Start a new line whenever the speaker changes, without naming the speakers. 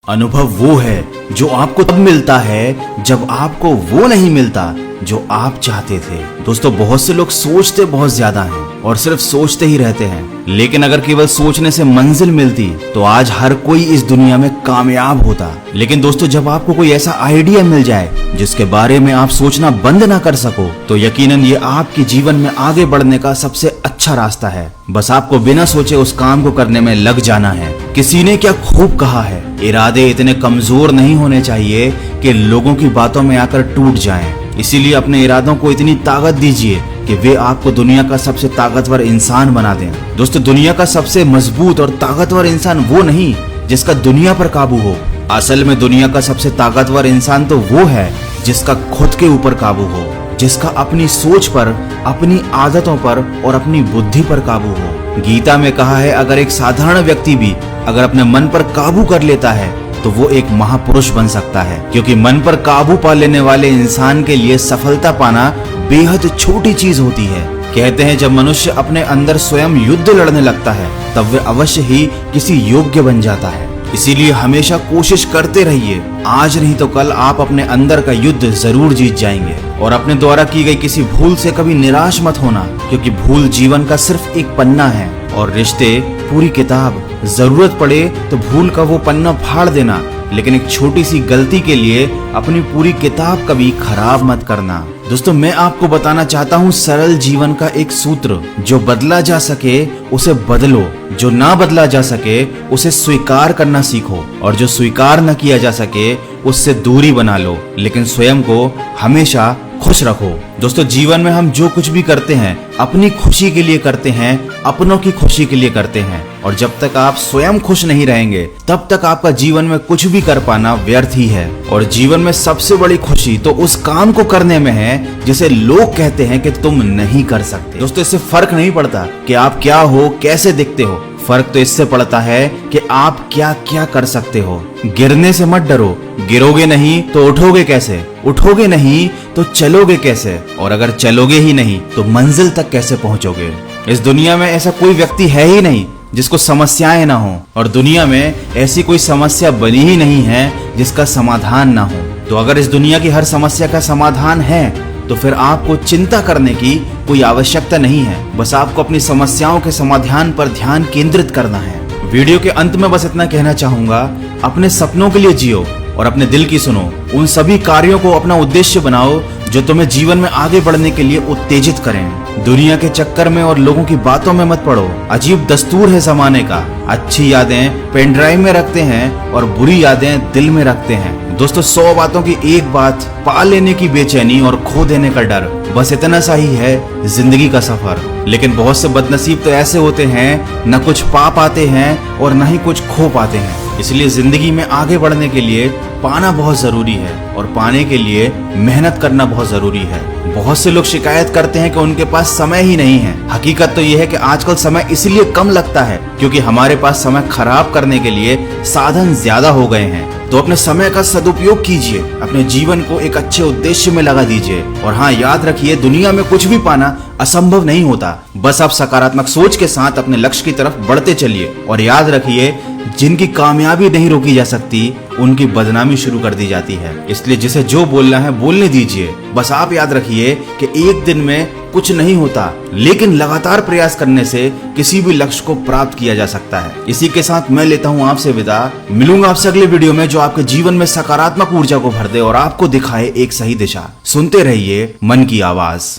अनुभव वो है जो आपको तब मिलता है जब आपको वो नहीं मिलता जो आप चाहते थे। दोस्तों, बहुत से लोग सोचते बहुत ज्यादा हैं और सिर्फ सोचते ही रहते हैं, लेकिन अगर केवल सोचने से मंजिल मिलती तो आज हर कोई इस दुनिया में कामयाब होता। लेकिन दोस्तों, जब आपको कोई ऐसा आइडिया मिल जाए जिसके बारे में आप सोचना बंद ना कर सको, तो यकीनन ये आपके जीवन में आगे बढ़ने का सबसे अच्छा रास्ता है। बस आपको बिना सोचे उस काम को करने में लग जाना है। किसी ने क्या खूब कहा है, इरादे इतने कमजोर नहीं होने चाहिए कि लोगों की बातों में आकर टूट जाएं। इसीलिए अपने इरादों को इतनी ताकत दीजिए कि वे आपको दुनिया का सबसे ताकतवर इंसान बना दें। दोस्तों, दुनिया का सबसे मजबूत और ताकतवर इंसान वो नहीं जिसका दुनिया पर काबू हो। असल में दुनिया का सबसे ताकतवर इंसान तो वो है जिसका खुद के ऊपर काबू हो, जिसका अपनी सोच पर, अपनी आदतों पर और अपनी बुद्धि पर काबू हो। गीता में कहा है, अगर एक साधारण व्यक्ति भी अगर अपने मन पर काबू कर लेता है तो वो एक महापुरुष बन सकता है, क्योंकि मन पर काबू पा लेने वाले इंसान के लिए सफलता पाना बेहद छोटी चीज होती है। कहते हैं, जब मनुष्य अपने अंदर स्वयं युद्ध लड़ने लगता है तब वह अवश्य ही किसी योग्य बन जाता है। इसीलिए हमेशा कोशिश करते रहिए, आज नहीं तो कल आप अपने अंदर का युद्ध जरूर जीत जाएंगे। और अपने द्वारा की गई किसी भूल से कभी निराश मत होना, क्योंकि भूल जीवन का सिर्फ एक पन्ना है और रिश्ते पूरी किताब। जरूरत पड़े तो भूल का वो पन्ना फाड़ देना, लेकिन एक छोटी सी गलती के लिए अपनी पूरी किताब कभी खराब मत करना। दोस्तों, मैं आपको बताना चाहता हूँ सरल जीवन का एक सूत्र, जो बदला जा सके उसे बदलो, जो ना बदला जा सके उसे स्वीकार करना सीखो, और जो स्वीकार न किया जा सके उससे दूरी बना लो, लेकिन स्वयं को हमेशा खुश रखो। दोस्तों, जीवन में हम जो कुछ भी करते हैं अपनी खुशी के लिए करते हैं, अपनों की खुशी के लिए करते हैं, और जब तक आप स्वयं खुश नहीं रहेंगे तब तक आपका जीवन में कुछ भी कर पाना व्यर्थ ही है। और जीवन में सबसे बड़ी खुशी तो उस काम को करने में है जिसे लोग कहते हैं कि तुम नहीं कर सकते। दोस्तों, इससे फर्क नहीं पड़ता कि आप क्या हो, कैसे दिखते हो, फर्क तो इससे पड़ता है कि आप क्या क्या कर सकते हो। गिरने से मत डरो, गिरोगे नहीं तो उठोगे कैसे, उठोगे नहीं तो चलोगे कैसे, और अगर चलोगे ही नहीं तो मंजिल तक कैसे पहुंचोगे। इस दुनिया में ऐसा कोई व्यक्ति है ही नहीं जिसको समस्याएं ना हो, और दुनिया में ऐसी कोई समस्या बनी ही नहीं है जिसका समाधान ना हो। तो अगर इस दुनिया की हर समस्या का समाधान है तो फिर आपको चिंता करने की कोई आवश्यकता नहीं है। बस आपको अपनी समस्याओं के समाधान पर ध्यान केंद्रित करना है। वीडियो के अंत में बस इतना कहना चाहूंगा, अपने सपनों के लिए जियो और अपने दिल की सुनो। उन सभी कार्यों को अपना उद्देश्य बनाओ जो तुम्हें जीवन में आगे बढ़ने के लिए उत्तेजित करें। दुनिया के चक्कर में और लोगों की बातों में मत पड़ो। अजीब दस्तूर है जमाने का, अच्छी यादें पेन ड्राइव में रखते हैं और बुरी यादें दिल में रखते हैं। दोस्तों, 100 बातों की एक बात, पा लेने की बेचैनी और खो देने का डर, बस इतना सा ही है जिंदगी का सफर। लेकिन बहुत से बदनसीब तो ऐसे होते हैं, न कुछ पा पाते हैं और न ही कुछ खो पाते हैं। इसलिए जिंदगी में आगे बढ़ने के लिए पाना बहुत जरूरी है और पाने के लिए मेहनत करना बहुत जरूरी है। बहुत से लोग शिकायत करते हैं कि उनके पास समय ही नहीं है। हकीकत तो यह है कि आजकल समय इसलिए कम लगता है क्योंकि हमारे पास समय खराब करने के लिए साधन ज्यादा हो गए हैं। तो अपने समय का सदुपयोग कीजिए, अपने जीवन को एक अच्छे उद्देश्य में लगा दीजिए। और हाँ, याद रखिए, दुनिया में कुछ भी पाना असंभव नहीं होता। बस आप सकारात्मक सोच के साथ अपने लक्ष्य की तरफ बढ़ते चलिए। और याद रखिए, जिनकी कामयाबी नहीं रोकी जा सकती उनकी बदनामी शुरू कर दी जाती है। इसलिए जिसे जो बोलना है बोलने दीजिए। बस आप याद रखिए कि एक दिन में कुछ नहीं होता, लेकिन लगातार प्रयास करने से किसी भी लक्ष्य को प्राप्त किया जा सकता है। इसी के साथ मैं लेता हूँ आपसे विदा। मिलूंगा आपसे अगले वीडियो में जो आपके जीवन में सकारात्मक ऊर्जा को भर दे और आपको दिखाए एक सही दिशा। सुनते रहिए मन की आवाज।